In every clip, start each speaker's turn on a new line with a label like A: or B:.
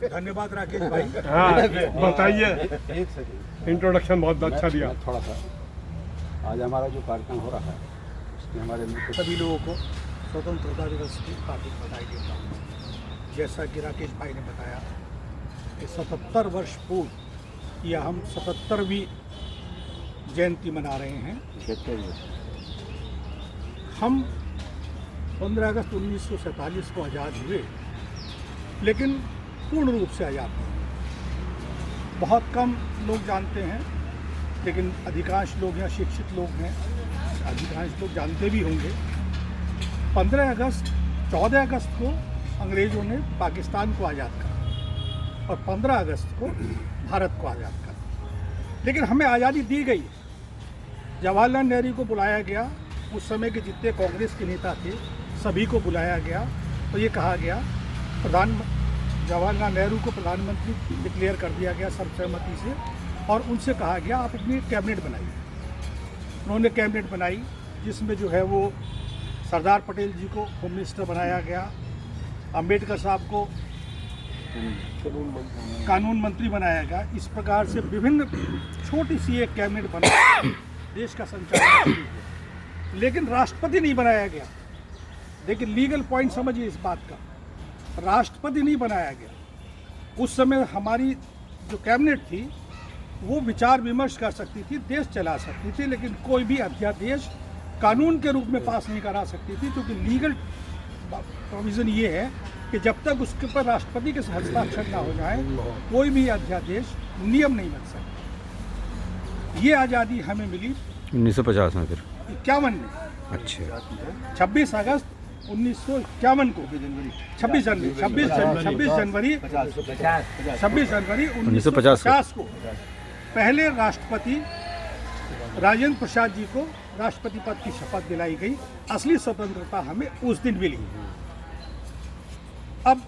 A: धन्यवाद राकेश भाई।
B: हाँ बताइए, इंट्रोडक्शन बहुत अच्छा दिया।
C: थोड़ा सा आज हमारा जो कार्यक्रम हो रहा है उसमें हमारे
A: सभी लोगों को स्वतंत्रता दिवस की हार्दिक बधाई देता हूँ। जैसा कि राकेश भाई ने बताया कि 77 वर्ष पूर्व या हम 77वीं जयंती मना रहे हैं। हम 15 अगस्त 1947 को आज़ाद हुए, लेकिन पूर्ण रूप से आज़ाद नहीं। बहुत कम लोग जानते हैं, लेकिन अधिकांश लोग यहाँ शिक्षित लोग हैं, अधिकांश लोग जानते भी होंगे। 14 अगस्त को अंग्रेज़ों ने पाकिस्तान को आज़ाद करा और 15 अगस्त को भारत को आज़ाद करा। लेकिन हमें आज़ादी दी गई। जवाहरलाल नेहरू को बुलाया गया, उस समय के जितने कांग्रेस के नेता थे सभी को बुलाया गया और ये कहा गया, जवाहरलाल नेहरू को प्रधानमंत्री डिक्लेयर कर दिया गया सर्वसम्मति से और उनसे कहा गया आप अपनी कैबिनेट बनाइए। उन्होंने कैबिनेट बनाई, जिसमें जो है वो सरदार पटेल जी को होम मिनिस्टर बनाया गया, अंबेडकर साहब को कानून मंत्री बनाया गया। इस प्रकार से विभिन्न छोटी सी एक कैबिनेट बना देश का संचालन शुरू हुआ। लेकिन राष्ट्रपति नहीं बनाया गया। लेकिन लीगल पॉइंट समझिए इस बात का, राष्ट्रपति नहीं बनाया गया। उस समय हमारी जो कैबिनेट थी वो विचार विमर्श कर सकती थी, देश चला सकती थी, लेकिन कोई भी अध्यादेश कानून के रूप में पास नहीं करा सकती थी, क्योंकि लीगल प्रोविज़न ये है कि जब तक उसके ऊपर राष्ट्रपति के हस्ताक्षर ना हो जाए कोई भी अध्यादेश नियम नहीं बन सकता। ये आज़ादी हमें मिली
D: 1950 में, फिर
A: 51 में।
D: अच्छा,
A: 26 अगस्त 1951 को 26 जनवरी 1950 को पहले राष्ट्रपति राजेंद्र प्रसाद जी को राष्ट्रपति पद की शपथ दिलाई गई। असली स्वतंत्रता हमें उस दिन मिली। अब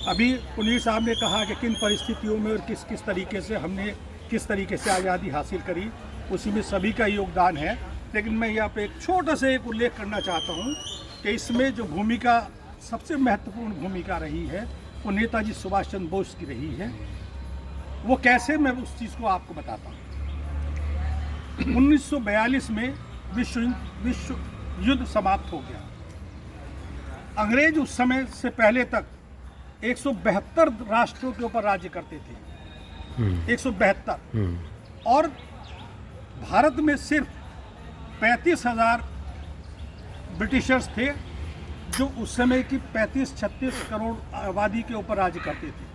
A: अभी पुनीर साहब ने कहा कि किन परिस्थितियों में और किस तरीके से हमने किस तरीके से आज़ादी हासिल करी, उसी में सभी का योगदान है। लेकिन मैं यहाँ पे एक छोटा सा एक उल्लेख करना चाहता हूँ कि इसमें जो भूमिका सबसे महत्वपूर्ण भूमिका रही है वो नेताजी सुभाष चंद्र बोस की रही है। वो कैसे, मैं उस चीज़ को आपको बताता हूँ। 1942 में विश्व युद्ध समाप्त हो गया। अंग्रेज उस समय से पहले तक 172 राष्ट्रों के ऊपर राज्य करते थे, 172, और भारत में सिर्फ 35,000 ब्रिटिशर्स थे जो उस समय की 35-36 करोड़ आबादी के ऊपर राज्य करते थे।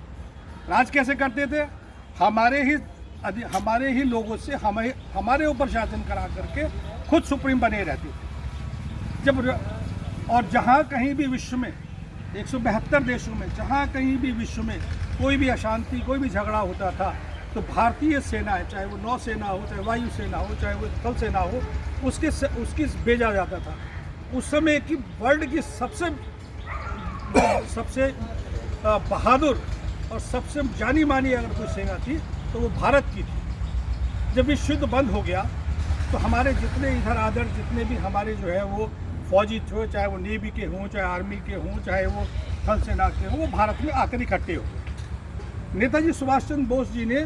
A: राज कैसे करते थे? हमारे ही लोगों से हमारे ऊपर शासन करा करके खुद सुप्रीम बने रहते थे। और जहाँ कहीं भी विश्व में 172 देशों में जहाँ कहीं भी विश्व में कोई भी अशांति, कोई भी झगड़ा होता था तो भारतीय सेना है, चाहे वो नौसेना हो, चाहे वायुसेना हो, चाहे वो थल सेना हो, उसकी भेजा जाता था। उस समय की वर्ल्ड की सबसे बहादुर और सबसे जानी मानी अगर कोई सेना थी तो वो भारत की थी। जब विश्व युद्ध बंद हो गया तो हमारे जितने इधर आदर जितने भी हमारे जो है वो फौजी थे, चाहे वो नेवी के हों, चाहे आर्मी के हों, चाहे वो थल सेना के हों, वो भारत में आकर इकट्ठे हो गए। नेताजी सुभाष चंद्र बोस जी ने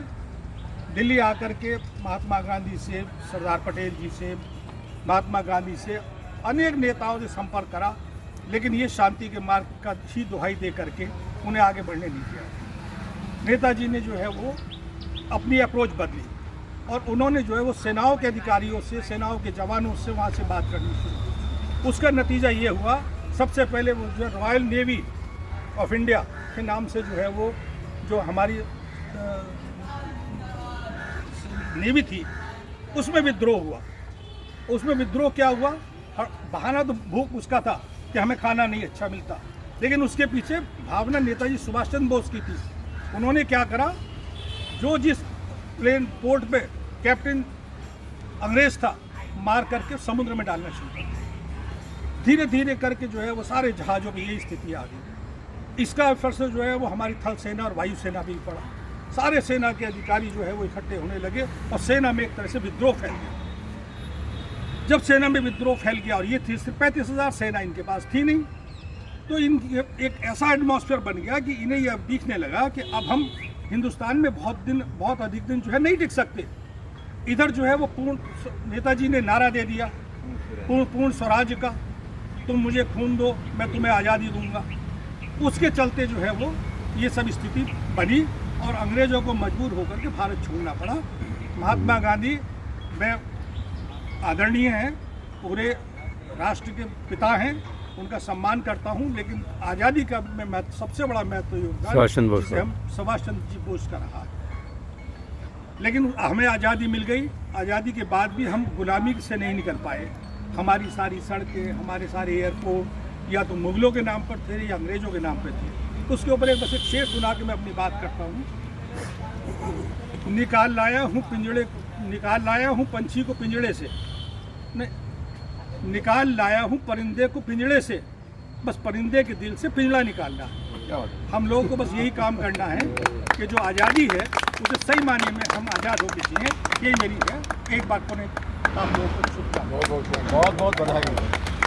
A: दिल्ली आकर के महात्मा गांधी से, सरदार पटेल जी से, महात्मा गांधी से, अनेक नेताओं से संपर्क करा, लेकिन ये शांति के मार्ग का ही दुहाई दे करके उन्हें आगे बढ़ने नहीं दिया। नेताजी ने जो है वो अपनी अप्रोच बदली और उन्होंने जो है वो सेनाओं के अधिकारियों से, सेनाओं के जवानों से वहाँ से बात करनी शुरू की। उसका नतीजा ये हुआ, सबसे पहले वो जो रॉयल नेवी ऑफ इंडिया के नाम से जो है वो जो हमारी नेवी थी उसमें विद्रोह हुआ। उसमें विद्रोह क्या हुआ? बहाना तो भूख उसका था कि हमें खाना नहीं अच्छा मिलता, लेकिन उसके पीछे भावना नेताजी सुभाष चंद्र बोस की थी। उन्होंने क्या करा, जो जिस प्लेन पोर्ट पे कैप्टन अंग्रेज था मार करके समुद्र में डालना शुरू कर दिया। धीरे धीरे करके जो है वो सारे जहाज़ों की यही स्थिति आ गई। इसका असर से जो है वो हमारी थल सेना और वायु सेना भी पड़ा। सारे सेना के अधिकारी जो है वो इकट्ठे होने लगे और सेना में एक तरह से विद्रोह फैल गया। जब सेना में विद्रोह फैल गया, और ये थी सिर्फ 35,000 सेना इनके पास थी नहीं, तो इन एक ऐसा एटमॉस्फेयर बन गया कि इन्हें यह दिखने लगा कि अब हम हिंदुस्तान में बहुत अधिक दिन जो है नहीं टिक सकते। इधर जो है वो नेताजी ने नारा दे दिया पूर्ण स्वराज का, तुम मुझे खून दो मैं तुम्हें आज़ादी दूंगा। उसके चलते जो है वो ये सब स्थिति बनी और अंग्रेज़ों को मजबूर होकर के भारत छोड़ना पड़ा। महात्मा गांधी में आदरणीय हैं, पूरे राष्ट्र के पिता हैं, उनका सम्मान करता हूं, लेकिन आज़ादी का मैं सबसे बड़ा महत्व योगदान हम सुभाष चंद्र जी बोस का रहा है। लेकिन हमें आज़ादी मिल गई, आज़ादी के बाद भी हम गुलामी से नहीं निकल पाए। हमारी सारी सड़कें, हमारे सारे एयरपोर्ट या तो मुगलों के नाम पर थे या अंग्रेज़ों के नाम पर थे। उसके ऊपर बस एक शेर सुना के मैं अपनी बात करता हूँ। निकाल लाया हूँ पंछी को पिंजड़े से, नहीं, निकाल लाया हूँ परिंदे को पिंजड़े से, बस परिंदे के दिल से पिंजड़ा निकालना है। हम लोगों को बस यही काम करना है कि जो आज़ादी है उसे सही मायने में हम आज़ाद होकर जिएं। यही मेरी है। एक बार को आप लोगों को शुभकामनाएं।
C: बहुत बहुत बधाई।